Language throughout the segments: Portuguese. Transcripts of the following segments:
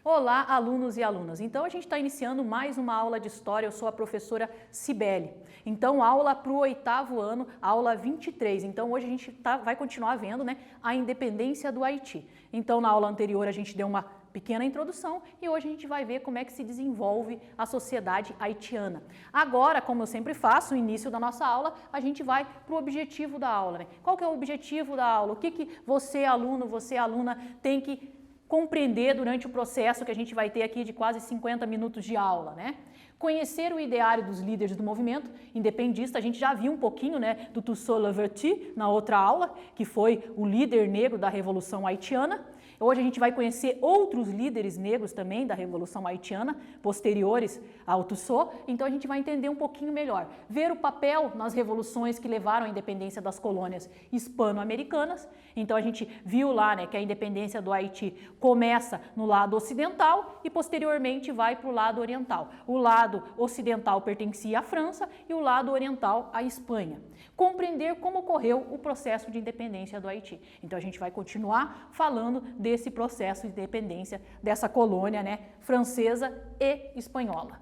Olá, alunos e alunas. Então, a gente está iniciando mais uma aula de História. Eu sou a professora Cibele. Então, aula para o 8º ano, aula 23. Então, hoje a gente vai continuar vendo, né, a independência do Haiti. Então, na aula anterior a gente deu uma pequena introdução e hoje a gente vai ver como é que se desenvolve a sociedade haitiana. Agora, como eu sempre faço, no início da nossa aula, a gente vai para o objetivo da aula, né? Qual que é o objetivo da aula? O que você, aluno, você, aluna, tem que compreender durante o processo que a gente vai ter aqui de quase 50 minutos de aula, né? Conhecer o ideário dos líderes do movimento independentista. A gente já viu um pouquinho, né, do Toussaint Louverture na outra aula, que foi o líder negro da Revolução Haitiana. Hoje a gente vai conhecer outros líderes negros também da Revolução Haitiana, posteriores ao Toussaint, então a gente vai entender um pouquinho melhor. Ver o papel nas revoluções que levaram à independência das colônias hispano-americanas. Então a gente viu lá, né, que a independência do Haiti começa no lado ocidental e posteriormente vai para o lado oriental. O lado ocidental pertencia à França e o lado oriental à Espanha. Compreender como ocorreu o processo de independência do Haiti. Então a gente vai continuar falando desse processo de independência dessa colônia, né, francesa e espanhola.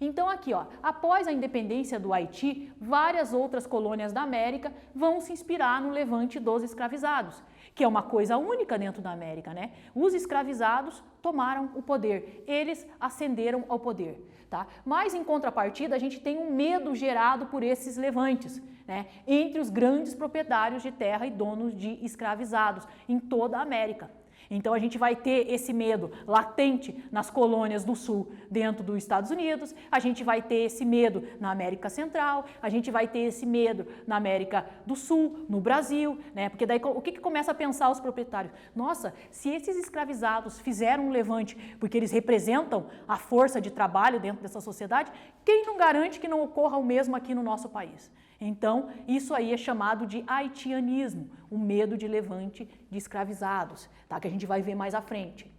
Então aqui, ó, após a independência do Haiti, várias outras colônias da América vão se inspirar no levante dos escravizados, que é uma coisa única dentro da América, né? Os escravizados tomaram o poder, eles ascenderam ao poder, tá? Mas em contrapartida a gente tem um medo gerado por esses levantes, né, entre os grandes proprietários de terra e donos de escravizados em toda a América. Então a gente vai ter esse medo latente nas colônias do sul dentro dos Estados Unidos, a gente vai ter esse medo na América Central, a gente vai ter esse medo na América do Sul, no Brasil, né? Porque daí o que começa a pensar os proprietários? Nossa, se esses escravizados fizeram um levante porque eles representam a força de trabalho dentro dessa sociedade, quem não garante que não ocorra o mesmo aqui no nosso país? Então, isso aí é chamado de haitianismo, o medo de levante de escravizados, tá? Que a gente vai ver mais à frente.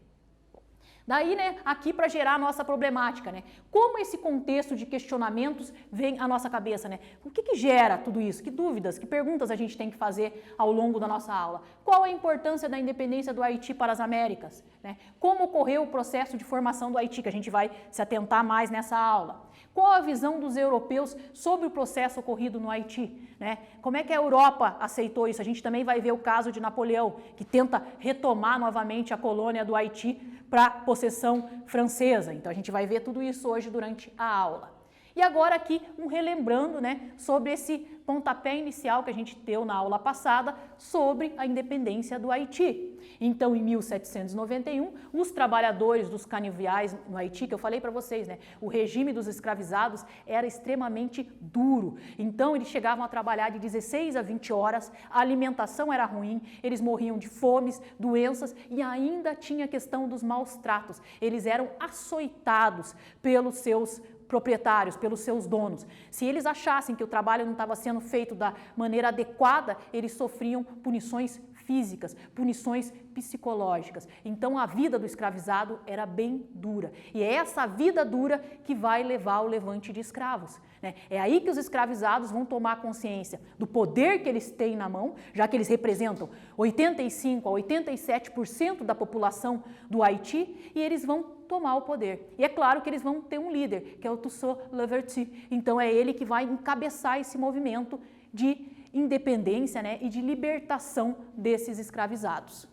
Daí, né, aqui para gerar a nossa problemática, né? Como esse contexto de questionamentos vem à nossa cabeça, né? O que gera tudo isso? Que dúvidas, que perguntas a gente tem que fazer ao longo da nossa aula? Qual a importância da independência do Haiti para as Américas, né? Como ocorreu o processo de formação do Haiti, que a gente vai se atentar mais nessa aula? Qual a visão dos europeus sobre o processo ocorrido no Haiti, né? Como é que a Europa aceitou isso? A gente também vai ver o caso de Napoleão, que tenta retomar novamente a colônia do Haiti para possessão francesa. Então a gente vai ver tudo isso hoje durante a aula. E agora aqui relembrando, né, sobre esse pontapé inicial que a gente deu na aula passada sobre a independência do Haiti. Então, em 1791, os trabalhadores dos canaviais no Haiti, que eu falei para vocês, né, o regime dos escravizados era extremamente duro. Então, eles chegavam a trabalhar de 16 a 20 horas, a alimentação era ruim, eles morriam de fomes, doenças e ainda tinha a questão dos maus tratos. Eles eram açoitados pelos seus proprietários, pelos seus donos. Se eles achassem que o trabalho não estava sendo feito da maneira adequada, eles sofriam punições físicas, punições psicológicas. Então a vida do escravizado era bem dura. E é essa vida dura que vai levar ao levante de escravos, né? É aí que os escravizados vão tomar consciência do poder que eles têm na mão, já que eles representam 85 a 87% da população do Haiti, e eles vão tomar o poder. E é claro que eles vão ter um líder, que é o Toussaint Louverture. Então é ele que vai encabeçar esse movimento de independência, né, e de libertação desses escravizados.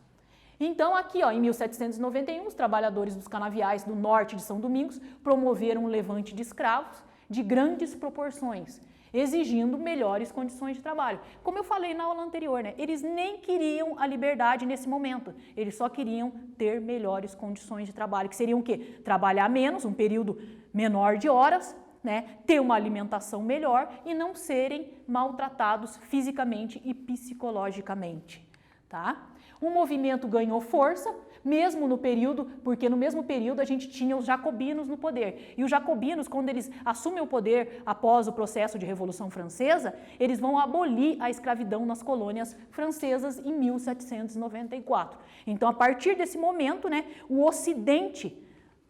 Então aqui, ó, em 1791, os trabalhadores dos canaviais do norte de São Domingos promoveram um levante de escravos de grandes proporções, exigindo melhores condições de trabalho. Como eu falei na aula anterior, né, eles nem queriam a liberdade nesse momento, eles só queriam ter melhores condições de trabalho, que seriam o quê? Trabalhar menos, um período menor de horas, né, ter uma alimentação melhor e não serem maltratados fisicamente e psicologicamente, tá? O movimento ganhou força, mesmo no período, porque no mesmo período a gente tinha os jacobinos no poder. E os jacobinos, quando eles assumem o poder após o processo de Revolução Francesa, eles vão abolir a escravidão nas colônias francesas em 1794. Então, a partir desse momento, né, o Ocidente,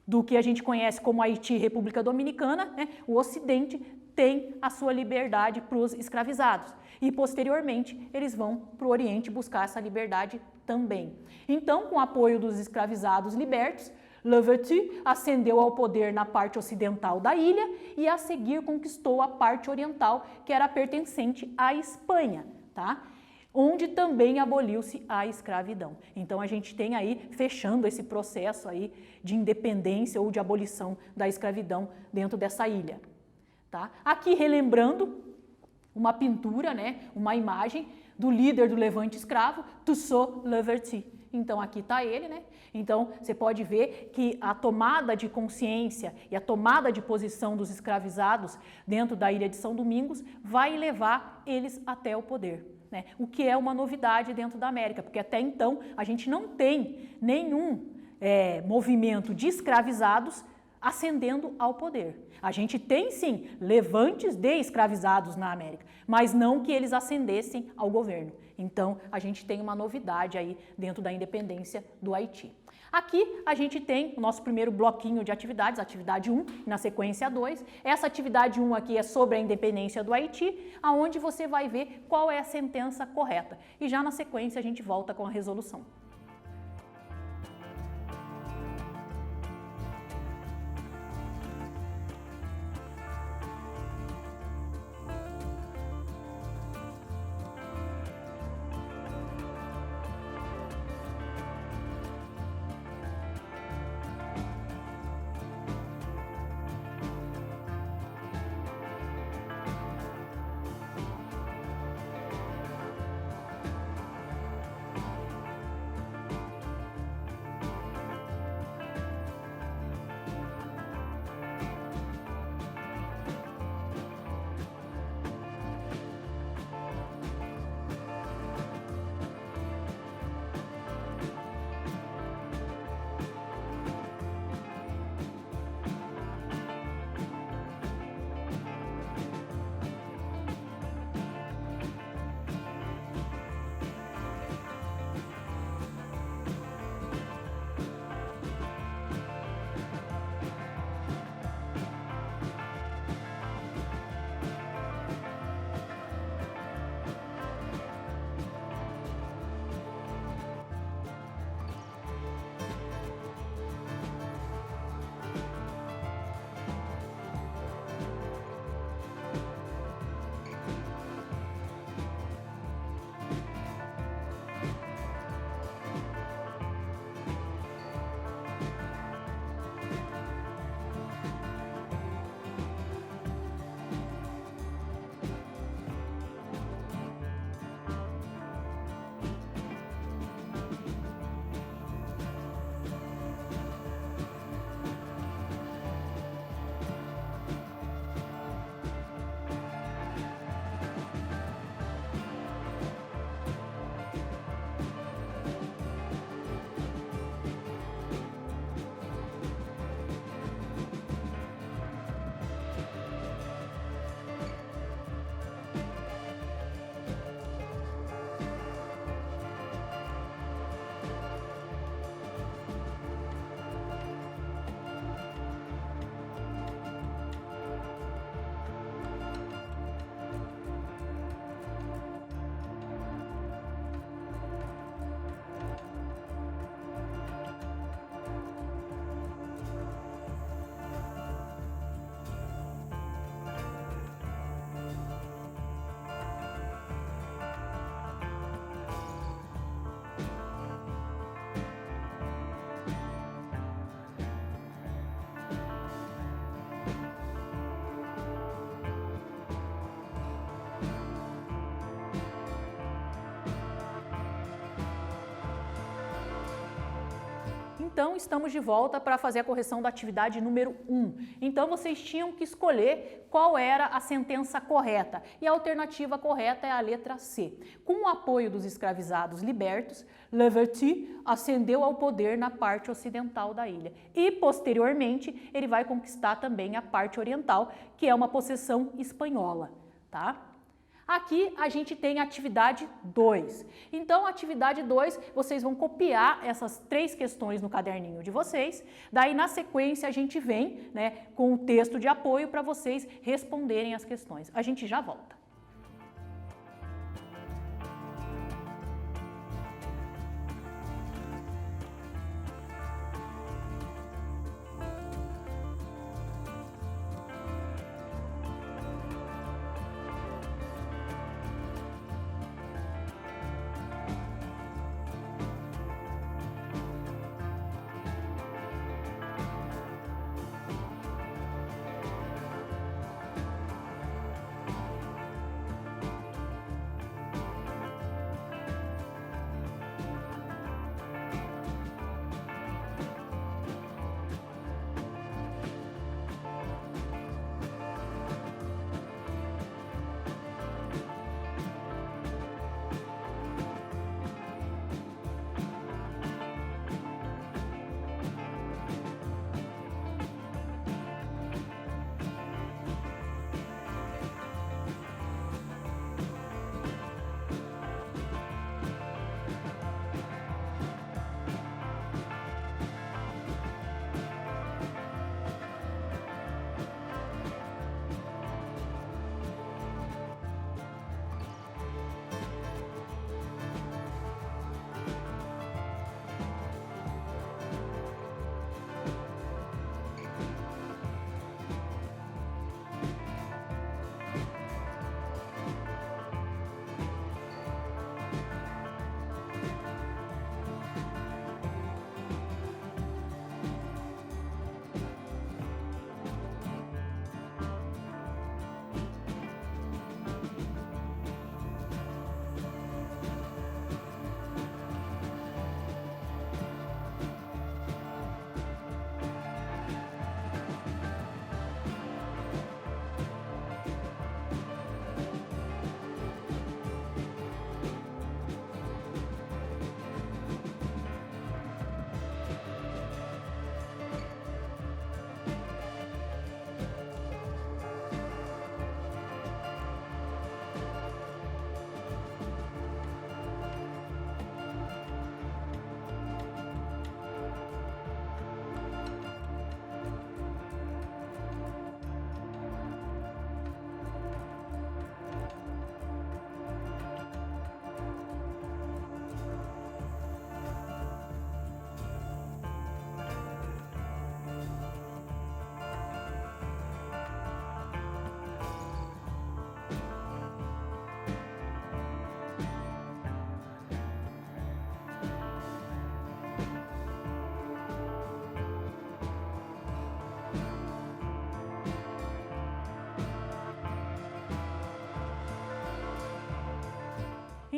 do que a gente conhece como Haiti e República Dominicana, né, o Ocidente tem a sua liberdade para os escravizados. E, posteriormente, eles vão para o Oriente buscar essa liberdade também. Então, com o apoio dos escravizados libertos, Louverture ascendeu ao poder na parte ocidental da ilha e, a seguir, conquistou a parte oriental, que era pertencente à Espanha, tá? Onde também aboliu-se a escravidão. Então, a gente tem aí, fechando esse processo aí de independência ou de abolição da escravidão dentro dessa ilha. Tá? Aqui, relembrando uma pintura, né, uma imagem do líder do levante escravo, Toussaint Louverture. Então, aqui está ele, né? Então, você pode ver que a tomada de consciência e a tomada de posição dos escravizados dentro da ilha de São Domingos vai levar eles até o poder. Né? O que é uma novidade dentro da América, porque até então a gente não tem nenhum movimento de escravizados ascendendo ao poder. A gente tem sim levantes de escravizados na América, mas não que eles ascendessem ao governo. Então a gente tem uma novidade aí dentro da independência do Haiti. Aqui a gente tem o nosso primeiro bloquinho de atividades, atividade 1, e na sequência 2. Essa atividade 1 aqui é sobre a independência do Haiti, aonde você vai ver qual é a sentença correta. E já na sequência a gente volta com a resolução. Então, estamos de volta para fazer a correção da atividade número 1. Então, vocês tinham que escolher qual era a sentença correta. E a alternativa correta é a letra C. Com o apoio dos escravizados libertos, Louverture ascendeu ao poder na parte ocidental da ilha. E, posteriormente, ele vai conquistar também a parte oriental, que é uma possessão espanhola, tá? Aqui a gente tem a atividade 2. Então, a atividade 2, vocês vão copiar essas 3 questões no caderninho de vocês. Daí, na sequência, a gente vem, né, com o texto de apoio para vocês responderem as questões. A gente já volta.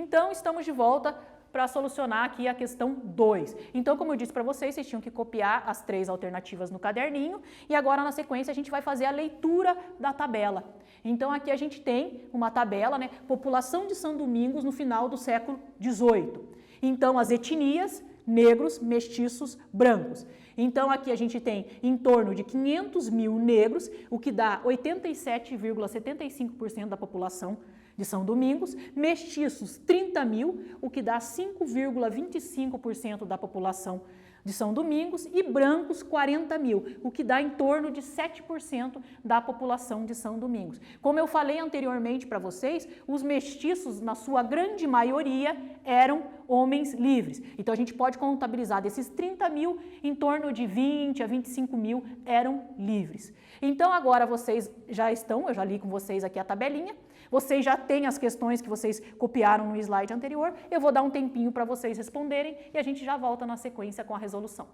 Então, estamos de volta para solucionar aqui a questão 2. Então, como eu disse para vocês, vocês tinham que copiar as 3 alternativas no caderninho e agora, na sequência, a gente vai fazer a leitura da tabela. Então, aqui a gente tem uma tabela, né? População de São Domingos no final do século XVIII. Então, as etnias, negros, mestiços, brancos. Então, aqui a gente tem em torno de 500 mil negros, o que dá 87,75% da população de São Domingos, mestiços 30 mil, o que dá 5,25% da população de São Domingos, e brancos 40 mil, o que dá em torno de 7% da população de São Domingos. Como eu falei anteriormente para vocês, os mestiços, na sua grande maioria, eram homens livres. Então, a gente pode contabilizar desses 30 mil, em torno de 20 a 25 mil eram livres. Então, agora vocês já estão, eu já li com vocês aqui a tabelinha, vocês já têm as questões que vocês copiaram no slide anterior, eu vou dar um tempinho para vocês responderem e a gente já volta na sequência com a resolução.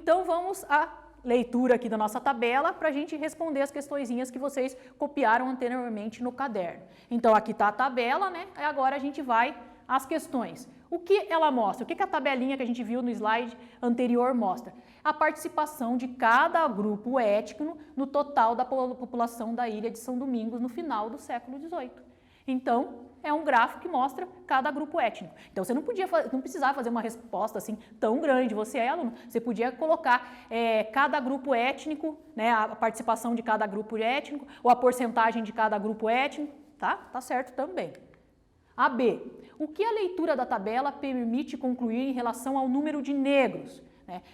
Então vamos à leitura aqui da nossa tabela para a gente responder as questõezinhas que vocês copiaram anteriormente no caderno. Então aqui está a tabela, né? Agora a gente vai às questões. O que ela mostra? O que a tabelinha que a gente viu no slide anterior mostra? A participação de cada grupo étnico no total da população da ilha de São Domingos no final do século XVIII. Então, é um gráfico que mostra cada grupo étnico. Então, você não precisava fazer uma resposta assim tão grande, você é aluno. Você podia colocar cada grupo étnico, né, a participação de cada grupo étnico, ou a porcentagem de cada grupo étnico, tá? Tá certo também. A B. O que a leitura da tabela permite concluir em relação ao número de negros?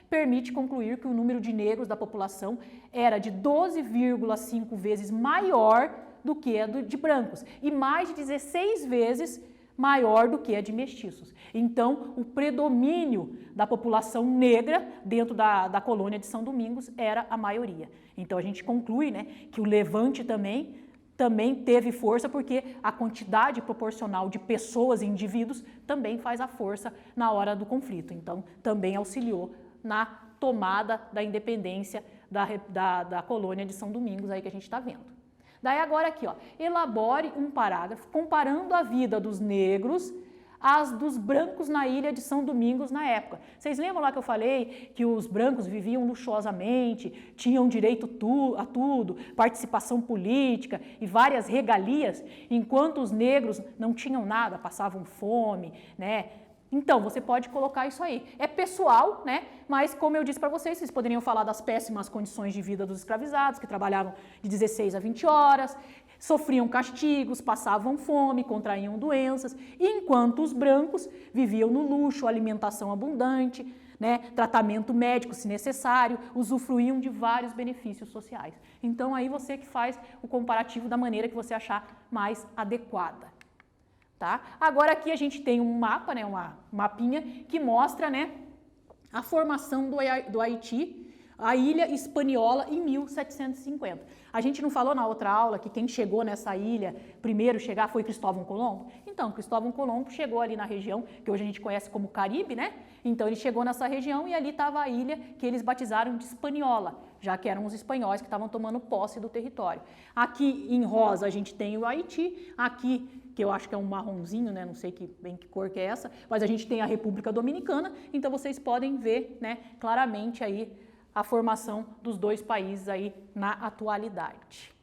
Permite concluir que o número de negros da população era de 12,5 vezes maior do que a de brancos e mais de 16 vezes maior do que a de mestiços. Então, o predomínio da população negra dentro da colônia de São Domingos era a maioria. Então, a gente conclui, né, que o levante também teve força porque a quantidade proporcional de pessoas e indivíduos também faz a força na hora do conflito. Então, também auxiliou na tomada da independência da colônia de São Domingos aí que a gente está vendo. Daí agora aqui, ó, elabore um parágrafo comparando a vida dos negros às dos brancos na ilha de São Domingos na época. Vocês lembram lá que eu falei que os brancos viviam luxuosamente, tinham direito a tudo, participação política e várias regalias, enquanto os negros não tinham nada, passavam fome, né? Então, você pode colocar isso aí. É pessoal, né? Mas, como eu disse para vocês poderiam falar das péssimas condições de vida dos escravizados, que trabalhavam de 16 a 20 horas, sofriam castigos, passavam fome, contraíam doenças, enquanto os brancos viviam no luxo, alimentação abundante, né? Tratamento médico, se necessário, usufruíam de vários benefícios sociais. Então, aí você que faz o comparativo da maneira que você achar mais adequada. Tá? Agora aqui a gente tem um mapa, né, um mapinha que mostra, né, a formação do Haiti, a ilha espanhola em 1750. A gente não falou na outra aula que quem chegou nessa ilha, primeiro chegar foi Cristóvão Colombo? Então, Cristóvão Colombo chegou ali na região que hoje a gente conhece como Caribe, né? Então ele chegou nessa região e ali estava a ilha que eles batizaram de Espanhola, já que eram os espanhóis que estavam tomando posse do território. Aqui em rosa a gente tem o Haiti, aqui que eu acho que é um marronzinho, né? Não sei bem que cor que é essa, mas a gente tem a República Dominicana, então vocês podem ver, né, claramente aí a formação dos dois países aí na atualidade.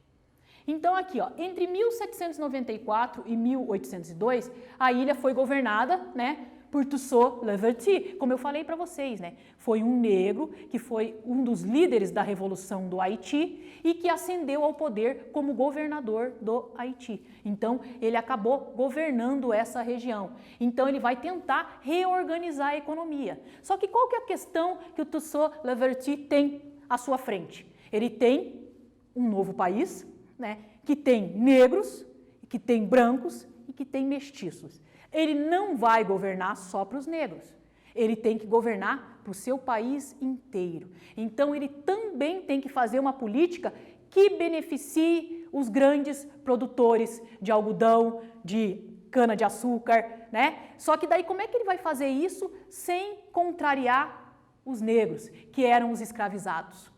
Então aqui, ó, entre 1794 e 1802, a ilha foi governada, né, por Toussaint Louverture, como eu falei para vocês, né? Foi um negro que foi um dos líderes da Revolução do Haiti e que ascendeu ao poder como governador do Haiti. Então, ele acabou governando essa região. Então, ele vai tentar reorganizar a economia. Só que qual que é a questão que o Toussaint Louverture tem à sua frente? Ele tem um novo país, né, que tem negros, que tem brancos e que tem mestiços. Ele não vai governar só para os negros, ele tem que governar para o seu país inteiro. Então, ele também tem que fazer uma política que beneficie os grandes produtores de algodão, de cana-de-açúcar, né? Só que daí como é que ele vai fazer isso sem contrariar os negros, que eram os escravizados?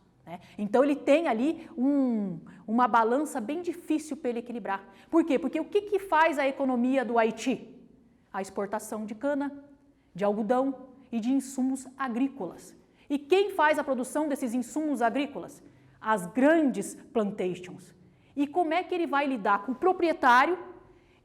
Então, ele tem ali uma balança bem difícil para ele equilibrar. Por quê? Porque o que faz a economia do Haiti? A exportação de cana, de algodão e de insumos agrícolas. E quem faz a produção desses insumos agrícolas? As grandes plantations. E como é que ele vai lidar com o proprietário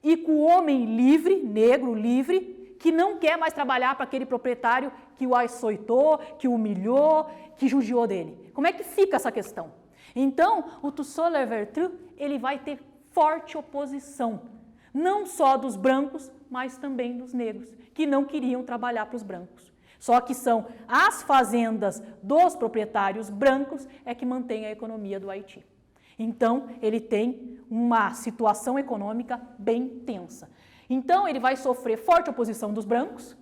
e com o homem livre, negro livre, que não quer mais trabalhar para aquele proprietário que o açoitou, que o humilhou, que judiou dele? Como é que fica essa questão? Então, o Toussaint Louverture, ele vai ter forte oposição, não só dos brancos, mas também dos negros, que não queriam trabalhar para os brancos. Só que são as fazendas dos proprietários brancos é que mantém a economia do Haiti. Então, ele tem uma situação econômica bem tensa. Então, ele vai sofrer forte oposição dos brancos,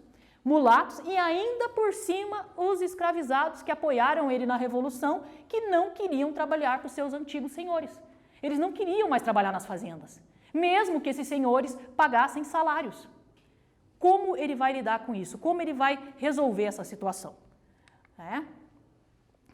mulatos e ainda por cima os escravizados que apoiaram ele na Revolução, que não queriam trabalhar para os seus antigos senhores. Eles não queriam mais trabalhar nas fazendas, mesmo que esses senhores pagassem salários. Como ele vai lidar com isso? Como ele vai resolver essa situação?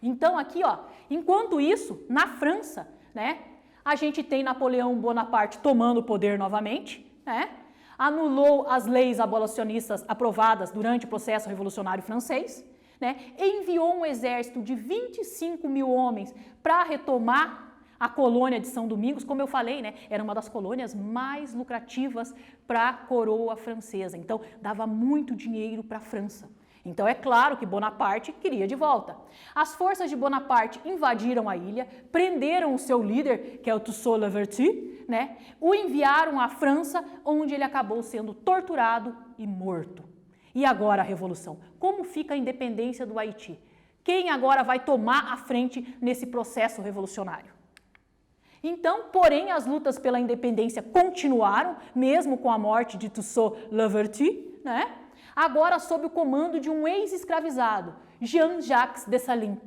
Então aqui, ó, enquanto isso, na França, né, a gente tem Napoleão Bonaparte tomando o poder novamente, né, anulou as leis abolicionistas aprovadas durante o processo revolucionário francês, né, enviou um exército de 25 mil homens para retomar a colônia de São Domingos. Como eu falei, né, era uma das colônias mais lucrativas para a coroa francesa, então dava muito dinheiro para a França. Então é claro que Bonaparte queria de volta. As forças de Bonaparte invadiram a ilha, prenderam o seu líder, que é o Toussaint-Louverture, né, o enviaram à França, onde ele acabou sendo torturado e morto. E agora a revolução? Como fica a independência do Haiti? Quem agora vai tomar a frente nesse processo revolucionário? Então, porém, as lutas pela independência continuaram, mesmo com a morte de Toussaint-Louverture, né? Agora sob o comando de um ex-escravizado, Jean-Jacques Dessalines.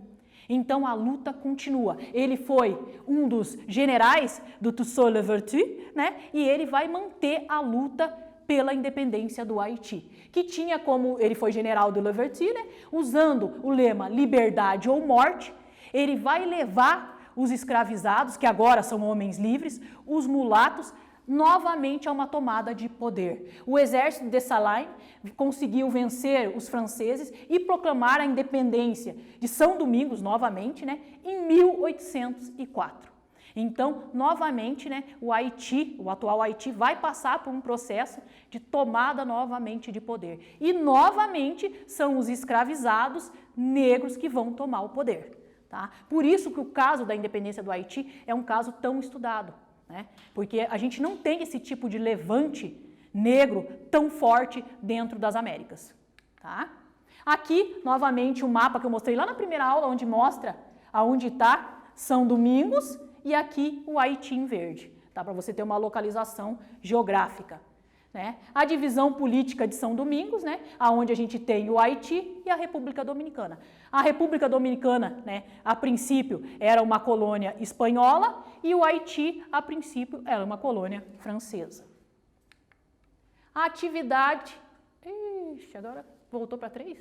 Então a luta continua. Ele foi um dos generais do Toussaint-Louverture, né? E ele vai manter a luta pela independência do Haiti, que tinha como, ele foi general do Louverture, né? Usando o lema liberdade ou morte, ele vai levar os escravizados, que agora são homens livres, os mulatos, novamente a uma tomada de poder. O exército de Dessalines conseguiu vencer os franceses e proclamar a independência de São Domingos, novamente, né, em 1804. Então, novamente, né, o Haiti, o atual Haiti, vai passar por um processo de tomada novamente de poder. E, novamente, são os escravizados negros que vão tomar o poder. Tá? Por isso que o caso da independência do Haiti é um caso tão estudado, né? Porque a gente não tem esse tipo de levante negro tão forte dentro das Américas. Tá? Aqui, novamente, o mapa que eu mostrei lá na primeira aula, onde mostra aonde está São Domingos e aqui o Haiti em verde, tá? Para você ter uma localização geográfica. Né? A divisão política de São Domingos, né, onde a gente tem o Haiti e a República Dominicana. A República Dominicana, né, a princípio, era uma colônia espanhola e o Haiti, a princípio, era uma colônia francesa. A atividade... Ixi, agora voltou para 3?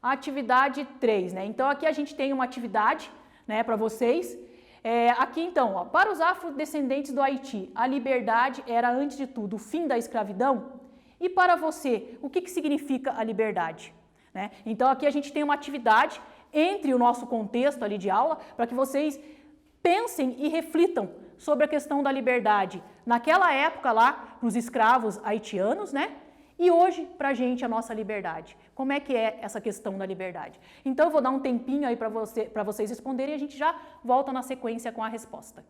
A atividade 3, né? Então, aqui a gente tem uma atividade, né, para vocês. Aqui então, ó, para os afrodescendentes do Haiti, a liberdade era, antes de tudo, o fim da escravidão. E para você, o que significa a liberdade? Né? Então aqui a gente tem uma atividade entre o nosso contexto ali de aula, para que vocês pensem e reflitam sobre a questão da liberdade. Naquela época lá, para os escravos haitianos, né? E hoje, para a gente, a nossa liberdade. Como é que é essa questão da liberdade? Então, eu vou dar um tempinho aí para vocês responderem e a gente já volta na sequência com a resposta.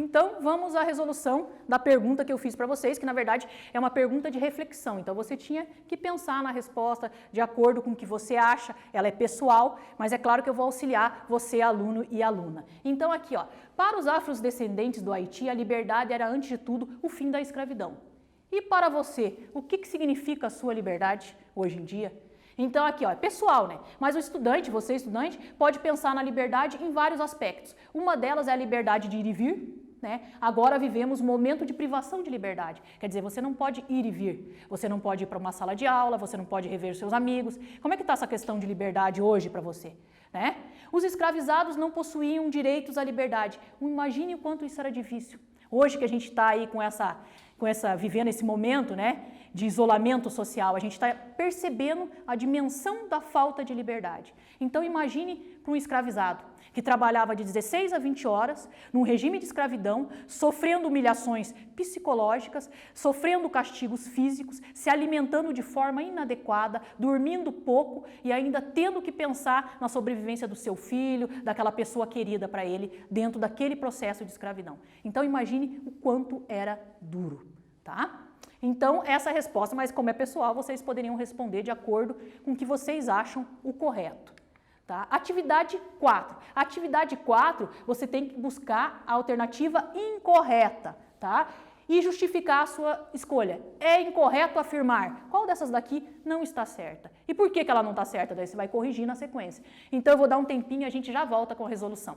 Então, vamos à resolução da pergunta que eu fiz para vocês, que na verdade é uma pergunta de reflexão. Então, você tinha que pensar na resposta de acordo com o que você acha, ela é pessoal, mas é claro que eu vou auxiliar você, aluno e aluna. Então, aqui, ó, para os afrodescendentes do Haiti, a liberdade era, antes de tudo, o fim da escravidão. E para você, o que significa a sua liberdade hoje em dia? Então aqui, ó, é pessoal, né? Mas o estudante, você estudante, pode pensar na liberdade em vários aspectos. Uma delas é a liberdade de ir e vir, né? Agora vivemos um momento de privação de liberdade. Quer dizer, você não pode ir e vir. Você não pode ir para uma sala de aula, você não pode rever seus amigos. Como é que está essa questão de liberdade hoje para você? Né? Os escravizados não possuíam direitos à liberdade. Imagine o quanto isso era difícil. Hoje que a gente está aí vivendo esse momento, né, de isolamento social, a gente está percebendo a dimensão da falta de liberdade. Então imagine para um escravizado que trabalhava de 16 a 20 horas, num regime de escravidão, sofrendo humilhações psicológicas, sofrendo castigos físicos, se alimentando de forma inadequada, dormindo pouco e ainda tendo que pensar na sobrevivência do seu filho, daquela pessoa querida para ele, dentro daquele processo de escravidão. Então imagine o quanto era duro, tá? Então essa é a resposta, mas como é pessoal, vocês poderiam responder de acordo com o que vocês acham o correto. Tá? Atividade 4. Atividade 4, você tem que buscar a alternativa incorreta, tá? E justificar a sua escolha. É incorreto afirmar qual dessas daqui não está certa. E por que ela não está certa? Daí você vai corrigir na sequência. Então eu vou dar um tempinho e a gente já volta com a resolução.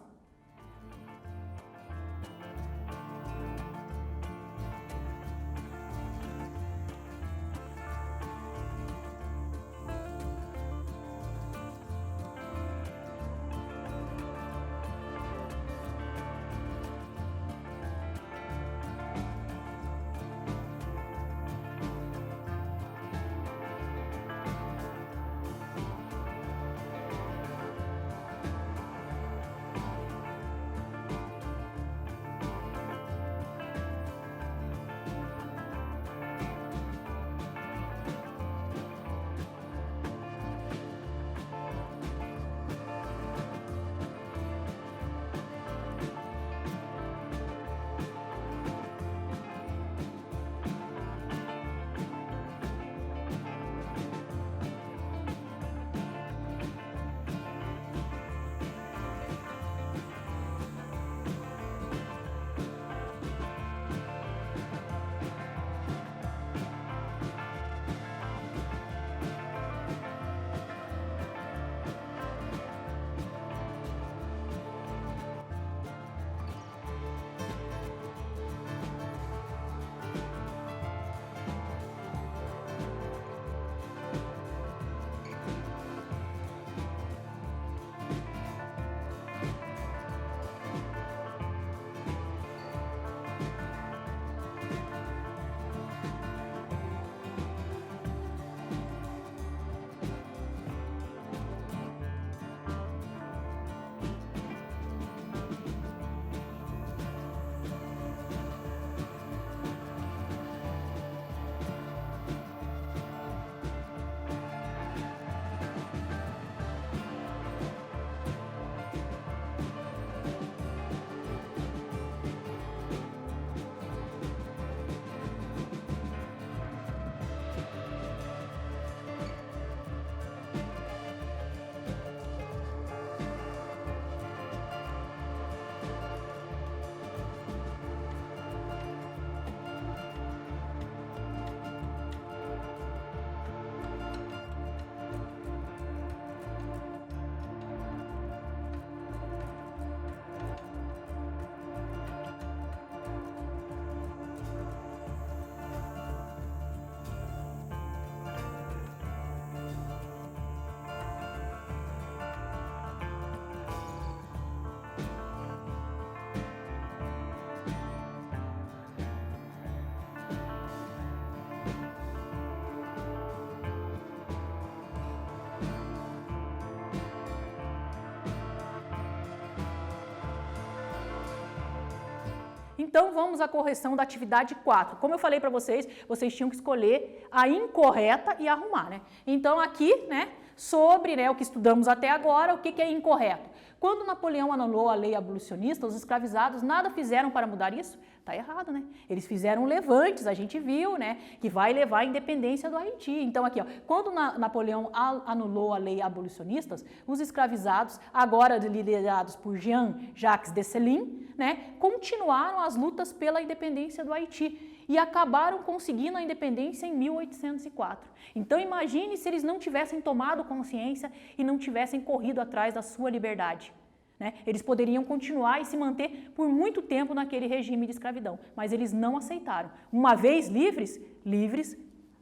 Então vamos à correção da atividade 4. Como eu falei para vocês, vocês tinham que escolher a incorreta e arrumar, né? Então aqui, né, sobre, né, o que estudamos até agora, o que é incorreto? Quando Napoleão anulou a lei abolicionista, os escravizados nada fizeram para mudar isso? Tá errado, né? Eles fizeram levantes, a gente viu, né, que vai levar à independência do Haiti. Então aqui, ó, quando Napoleão anulou a lei abolicionista, os escravizados, agora liderados por Jean-Jacques Dessalines, né, continuaram as lutas pela independência do Haiti e acabaram conseguindo a independência em 1804. Então imagine se eles não tivessem tomado consciência e não tivessem corrido atrás da sua liberdade. Né? Eles poderiam continuar e se manter por muito tempo naquele regime de escravidão, mas eles não aceitaram. Uma vez livres, livres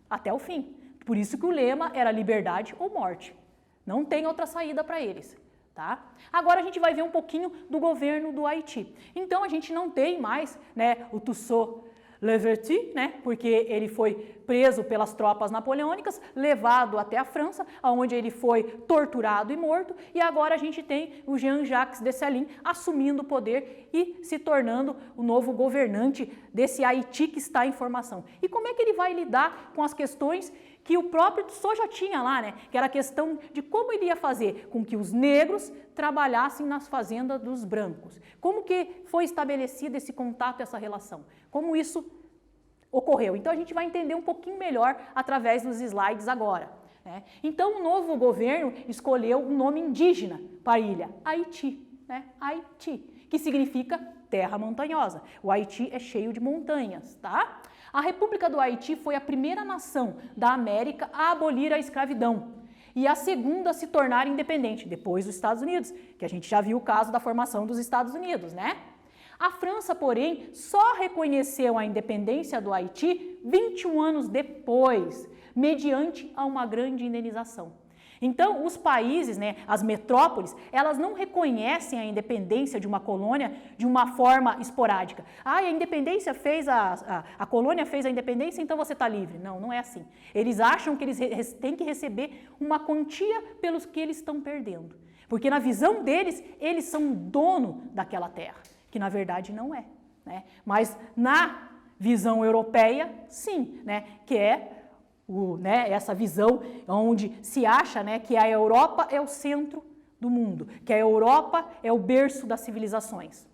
até o fim. Por isso que o lema era liberdade ou morte. Não tem outra saída para eles. Tá? Agora a gente vai ver um pouquinho do governo do Haiti. Então a gente não tem mais, né, o Toussaint-Louverture, né, porque ele foi preso pelas tropas napoleônicas, levado até a França, onde ele foi torturado e morto, e agora a gente tem o Jean-Jacques Dessalines assumindo o poder e se tornando o novo governante desse Haiti que está em formação. E como é que ele vai lidar com as questões que o próprio Toussaint já tinha lá, né? Que era a questão de como ele ia fazer com que os negros trabalhassem nas fazendas dos brancos. Como que foi estabelecido esse contato, essa relação? Como isso ocorreu? Então a gente vai entender um pouquinho melhor através dos slides agora. Né? Então o novo governo escolheu um nome indígena para a ilha, Haiti, né? Haiti, que significa terra montanhosa. O Haiti é cheio de montanhas, tá? A República do Haiti foi a primeira nação da América a abolir a escravidão e a segunda a se tornar independente, depois dos Estados Unidos, que a gente já viu o caso da formação dos Estados Unidos, né? A França, porém, só reconheceu a independência do Haiti 21 anos depois, mediante a uma grande indenização. Então, os países, né, as metrópoles, elas não reconhecem a independência de uma colônia de uma forma esporádica. Ah, a independência fez, a colônia fez a independência, então você está livre. Não, não é assim. Eles acham que eles têm que receber uma quantia pelos que eles estão perdendo. Porque na visão deles, eles são dono daquela terra, que na verdade não é. Né? Mas na visão europeia, sim, né, que é essa visão onde se acha, né, que a Europa é o centro do mundo, que a Europa é o berço das civilizações.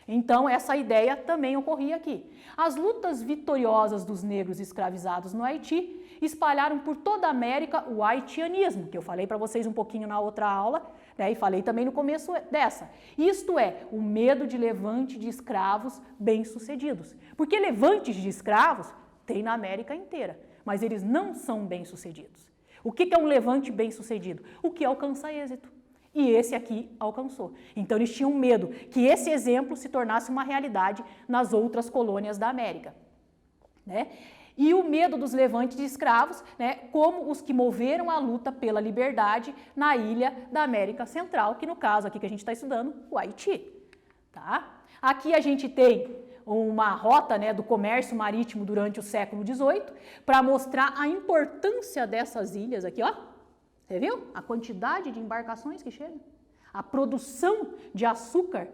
Então, essa ideia também ocorria aqui. As lutas vitoriosas dos negros escravizados no Haiti espalharam por toda a América o haitianismo, que eu falei para vocês um pouquinho na outra aula, né, e falei também no começo dessa. Isto é, o medo de levante de escravos bem-sucedidos. Porque levantes de escravos tem na América inteira, mas eles não são bem-sucedidos. O que é um levante bem-sucedido? O que alcança êxito. E esse aqui alcançou. Então eles tinham medo que esse exemplo se tornasse uma realidade nas outras colônias da América. Né? E o medo dos levantes de escravos, né, como os que moveram a luta pela liberdade na ilha da América Central, que no caso aqui que a gente está estudando, o Haiti. Tá? Aqui a gente tem uma rota, né, do comércio marítimo durante o século XVIII, para mostrar a importância dessas ilhas aqui, ó. Você viu? A quantidade de embarcações que chegam. A produção de açúcar,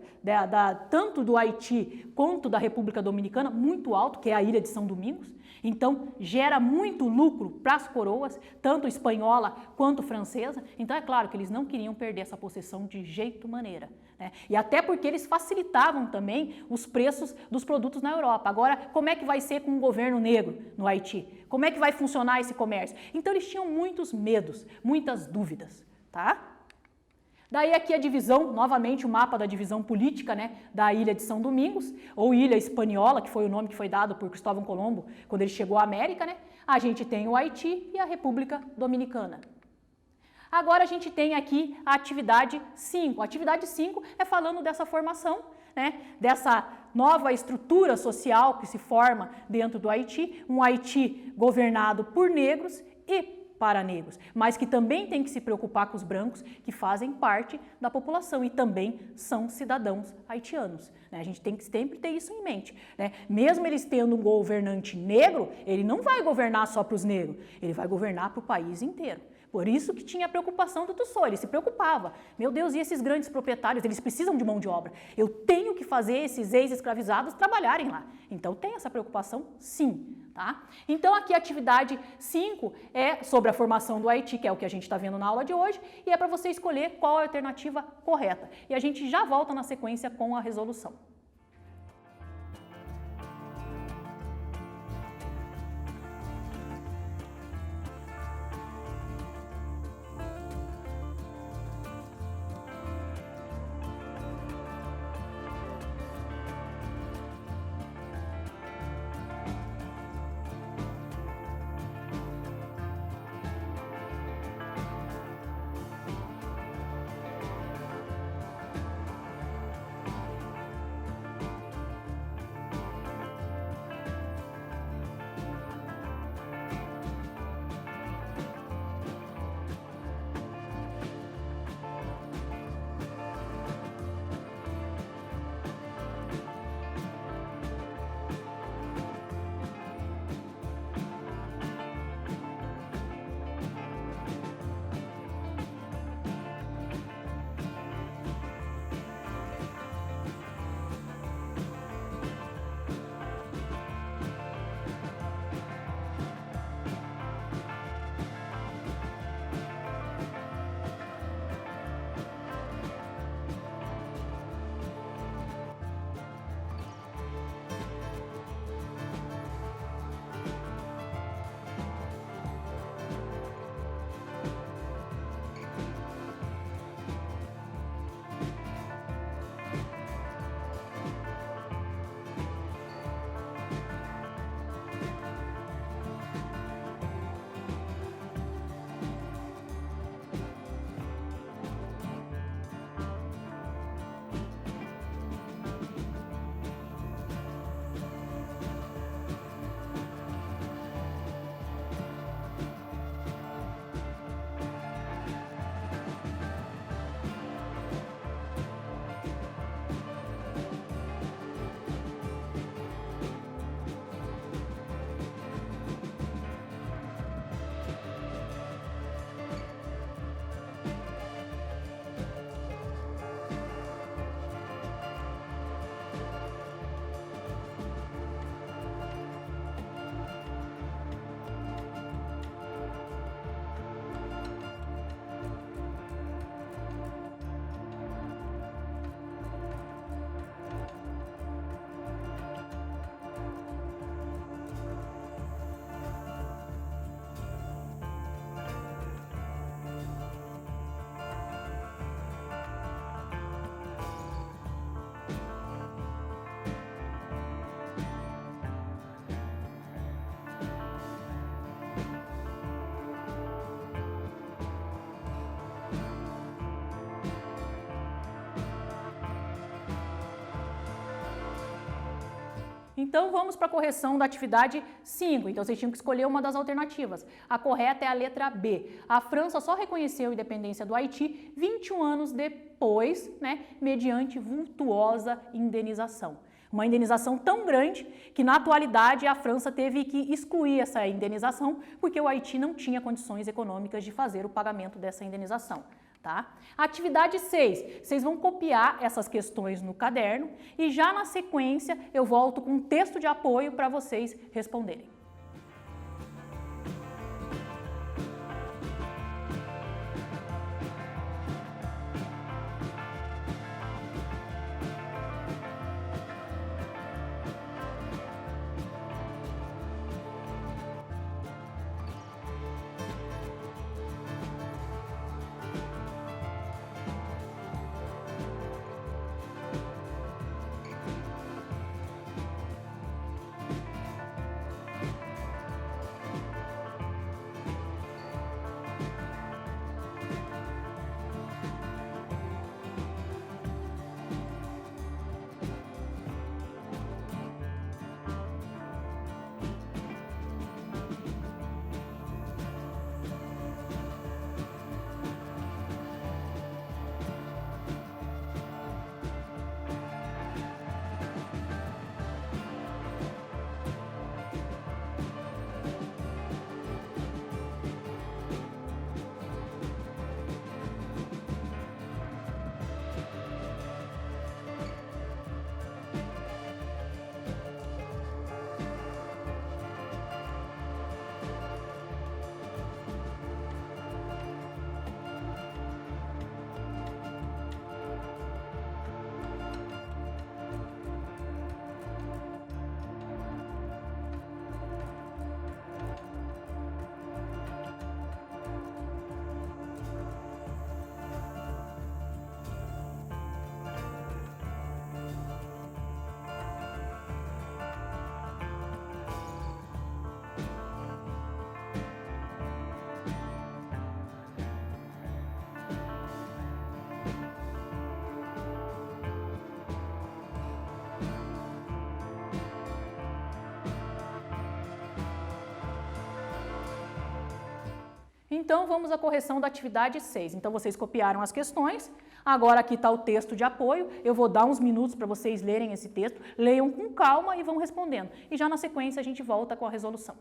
tanto do Haiti quanto da República Dominicana, muito alto, que é a ilha de São Domingos. Então, gera muito lucro para as coroas, tanto espanhola quanto francesa. Então, é claro que eles não queriam perder essa possessão de jeito maneira. Né? E até porque eles facilitavam também os preços dos produtos na Europa. Agora, como é que vai ser com um governo negro no Haiti? Como é que vai funcionar esse comércio? Então, eles tinham muitos medos, muitas dúvidas, tá? Daí aqui a divisão, novamente o mapa da divisão política, né, da ilha de São Domingos, ou Ilha Espanhola, que foi o nome que foi dado por Cristóvão Colombo quando ele chegou à América, né? A gente tem o Haiti e a República Dominicana. Agora a gente tem aqui a atividade 5. A atividade 5 é falando dessa formação, né, dessa nova estrutura social que se forma dentro do Haiti, um Haiti governado por negros e para negros, mas que também tem que se preocupar com os brancos que fazem parte da população e também são cidadãos haitianos. Né? A gente tem que sempre ter isso em mente. Né? Mesmo eles tendo um governante negro, ele não vai governar só para os negros, ele vai governar para o país inteiro. Por isso que tinha a preocupação do Toussaint, ele se preocupava. Meu Deus, e esses grandes proprietários, eles precisam de mão de obra. Eu tenho que fazer esses ex-escravizados trabalharem lá. Então tem essa preocupação, sim, Tá? Então aqui a atividade 5 é sobre a formação do Haiti, que é o que a gente está vendo na aula de hoje, e é para você escolher qual é a alternativa correta. E a gente já volta na sequência com a resolução. Então vamos para a correção da atividade 5. Então vocês tinham que escolher uma das alternativas. A correta é a letra B. A França só reconheceu a independência do Haiti 21 anos depois, né, mediante vultuosa indenização. Uma indenização tão grande que na atualidade a França teve que excluir essa indenização porque o Haiti não tinha condições econômicas de fazer o pagamento dessa indenização. Tá? Atividade 6, vocês vão copiar essas questões no caderno e já na sequência eu volto com um texto de apoio para vocês responderem. Então, vamos à correção da atividade 6. Então, vocês copiaram as questões, agora aqui está o texto de apoio, eu vou dar uns minutos para vocês lerem esse texto, leiam com calma e vão respondendo. E já na sequência a gente volta com a resolução.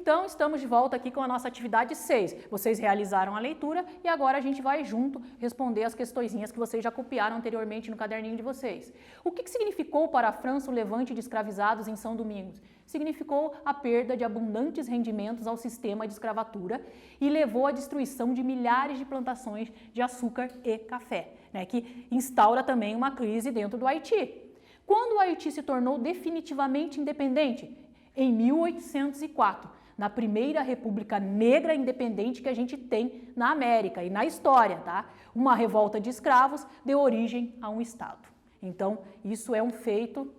Então, estamos de volta aqui com a nossa atividade 6. Vocês realizaram a leitura e agora a gente vai junto responder as questõezinhas que vocês já copiaram anteriormente no caderninho de vocês. O que significou para a França o levante de escravizados em São Domingos? Significou a perda de abundantes rendimentos ao sistema de escravatura e levou à destruição de milhares de plantações de açúcar e café, né, que instaura também uma crise dentro do Haiti. Quando o Haiti se tornou definitivamente independente? Em 1804. Na primeira república negra independente que a gente tem na América e na história, tá? Uma revolta de escravos deu origem a um Estado. Então, isso é um feito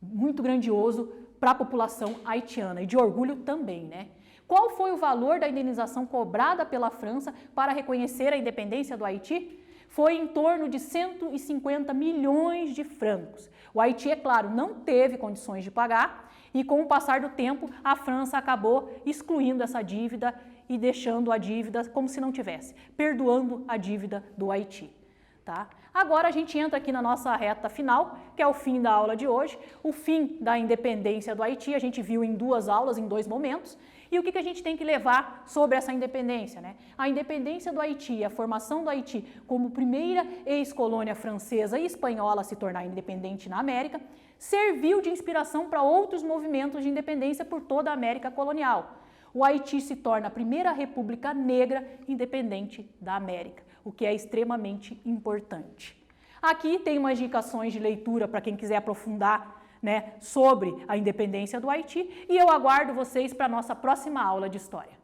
muito grandioso para a população haitiana e de orgulho também, né? Qual foi o valor da indenização cobrada pela França para reconhecer a independência do Haiti? Foi em torno de 150 milhões de francos. O Haiti, é claro, não teve condições de pagar e, com o passar do tempo, a França acabou excluindo essa dívida e deixando a dívida como se não tivesse, perdoando a dívida do Haiti. Tá? Agora a gente entra aqui na nossa reta final, que é o fim da aula de hoje, o fim da independência do Haiti. A gente viu em duas aulas, em dois momentos. E o que a gente tem que levar sobre essa independência, né? A independência do Haiti, a formação do Haiti como primeira ex-colônia francesa e espanhola a se tornar independente na América, serviu de inspiração para outros movimentos de independência por toda a América colonial. O Haiti se torna a primeira república negra independente da América, o que é extremamente importante. Aqui tem umas indicações de leitura para quem quiser aprofundar né, sobre a independência do Haiti, e eu aguardo vocês para a nossa próxima aula de história.